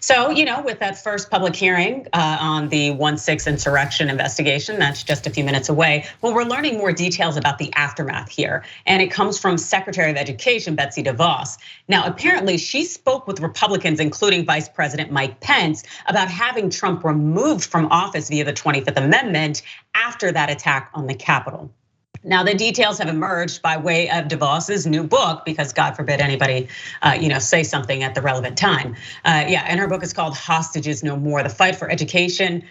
So, with that first public hearing on the 1/6 insurrection investigation, that's just a few minutes away. Well, we're learning more details about the aftermath here. And it comes from Secretary of Education, Betsy DeVos. Now, apparently she spoke with Republicans, including Vice President Mike Pence, about having Trump removed from office via the 25th Amendment after that attack on the Capitol. Now, the details have emerged by way of DeVos's new book, because God forbid anybody, say something at the relevant time. And her book is called Hostages No More: The Fight for Education,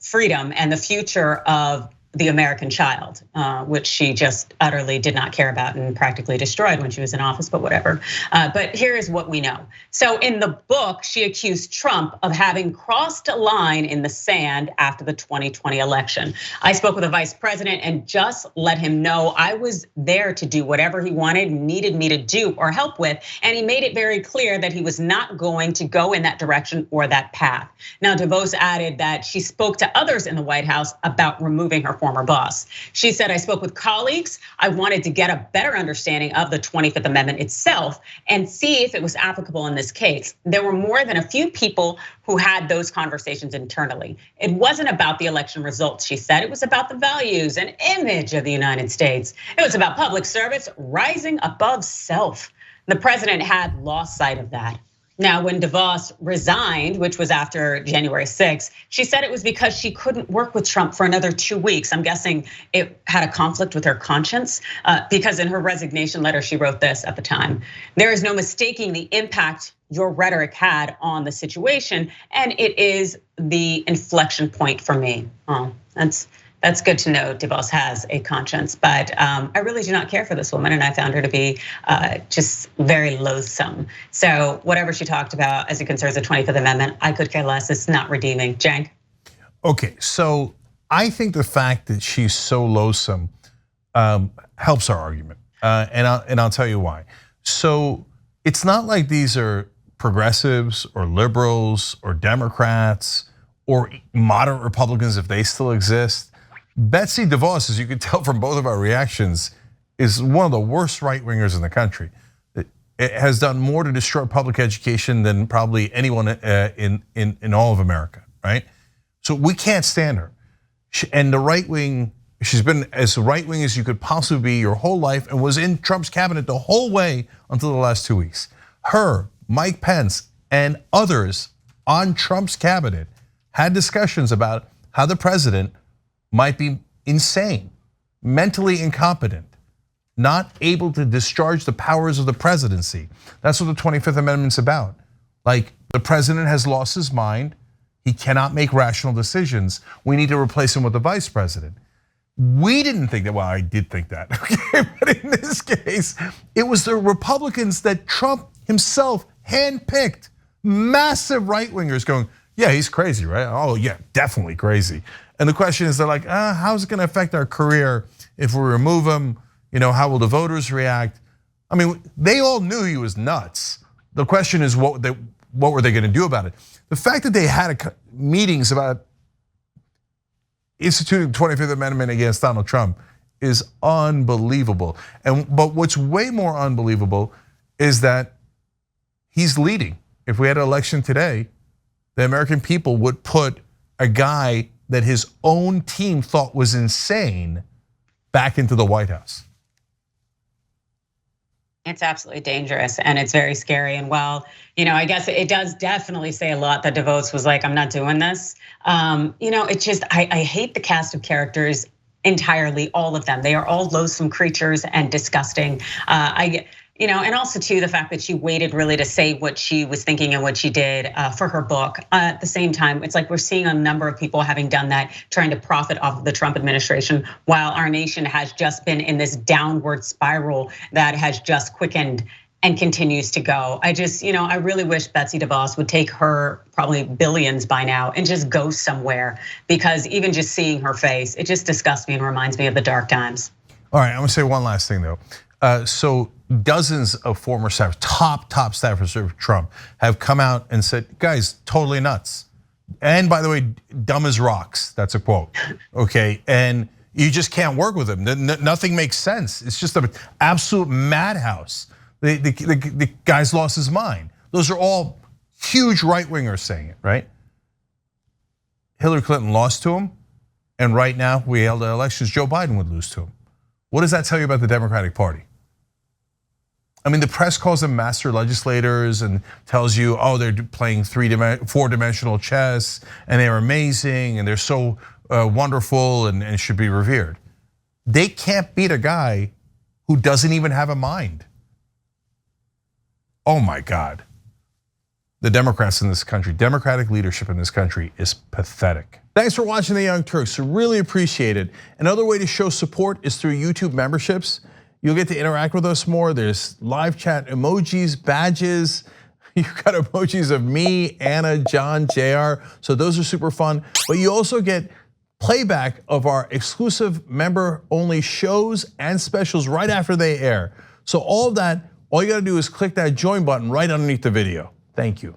Freedom, and the Future of the American Child, which she just utterly did not care about and practically destroyed when she was in office, but whatever. But here is what we know. So in the book, she accused Trump of having crossed a line in the sand after the 2020 election. I spoke with the vice president and just let him know I was there to do whatever he needed me to do or help with. And he made it very clear that he was not going to go in that direction or that path. Now, DeVos added that she spoke to others in the White House about removing her former boss. She said, I spoke with colleagues. I wanted to get a better understanding of the 25th Amendment itself and see if it was applicable in this case. There were more than a few people who had those conversations internally. It wasn't about the election results, she said. It was about the values and image of the United States. It was about public service rising above self. The president had lost sight of that. Now, when DeVos resigned, which was after January 6th, she said it was because she couldn't work with Trump for another 2 weeks. I'm guessing it had a conflict with her conscience, because in her resignation letter, she wrote this at the time: there is no mistaking the impact your rhetoric had on the situation, and it is the inflection point for me. Oh, that's good to know DeVos has a conscience, but I really do not care for this woman, and I found her to be just very loathsome. So whatever she talked about as it concerns the 25th Amendment, I could care less. It's not redeeming. Cenk? Okay, so I think the fact that she's so loathsome helps our argument, and I'll tell you why. So it's not like these are progressives or liberals or Democrats or moderate Republicans, if they still exist. Betsy DeVos, as you can tell from both of our reactions, is one of the worst right-wingers in the country. It has done more to destroy public education than probably anyone in all of America, right? So we can't stand her. And the right wing, she's been as right-wing as you could possibly be your whole life and was in Trump's cabinet the whole way until the last 2 weeks. Her, Mike Pence, and others on Trump's cabinet had discussions about how the president might be insane, mentally incompetent, not able to discharge the powers of the presidency. That's what the 25th Amendment's about. Like, the president has lost his mind. He cannot make rational decisions. We need to replace him with the vice president. We didn't think that, well, I did think that, okay? But in this case, it was the Republicans that Trump himself handpicked, massive right-wingers going, yeah, he's crazy, right? Oh yeah, definitely crazy. And the question is, they're like, how's it gonna affect our career if we remove him? How will the voters react? I mean, they all knew he was nuts. The question is, what were they gonna do about it? The fact that they had meetings about instituting the 25th Amendment against Donald Trump is unbelievable. But what's way more unbelievable is that he's leading. If we had an election today, the American people would put a guy that his own team thought was insane back into the White House. It's absolutely dangerous and it's very scary. And while, I guess it does definitely say a lot that DeVos was like, I'm not doing this. It's just, I hate the cast of characters entirely, all of them. They are all loathsome creatures and disgusting. And also too, the fact that she waited really to say what she was thinking and what she did for her book. At the same time, it's like we're seeing a number of people having done that, trying to profit off of the Trump administration, while our nation has just been in this downward spiral that has just quickened and continues to go. I really wish Betsy DeVos would take her probably billions by now and just go somewhere, because even just seeing her face, it just disgusts me and reminds me of the dark times. All right, I'm gonna say one last thing though. So dozens of former staff, top staffers of Trump have come out and said, guys, totally nuts. And by the way, dumb as rocks, that's a quote, okay? And you just can't work with him. Nothing makes sense. It's just an absolute madhouse. The guy's lost his mind. Those are all huge right-wingers saying it, right? Hillary Clinton lost to him, and right now we held the elections, Joe Biden would lose to him. What does that tell you about the Democratic Party? I mean, the press calls them master legislators and tells you, oh, they're playing four-dimensional chess and they're amazing and they're so wonderful and should be revered. They can't beat a guy who doesn't even have a mind. Oh my God. The Democrats in this country, Democratic leadership in this country is pathetic. Thanks for watching The Young Turks, really appreciate it. Another way to show support is through YouTube memberships. You'll get to interact with us more. There's live chat emojis, badges. You've got emojis of me, Anna, John, JR. So those are super fun. But you also get playback of our exclusive member-only shows and specials right after they air. So all of that, all you gotta do is click that join button right underneath the video. Thank you.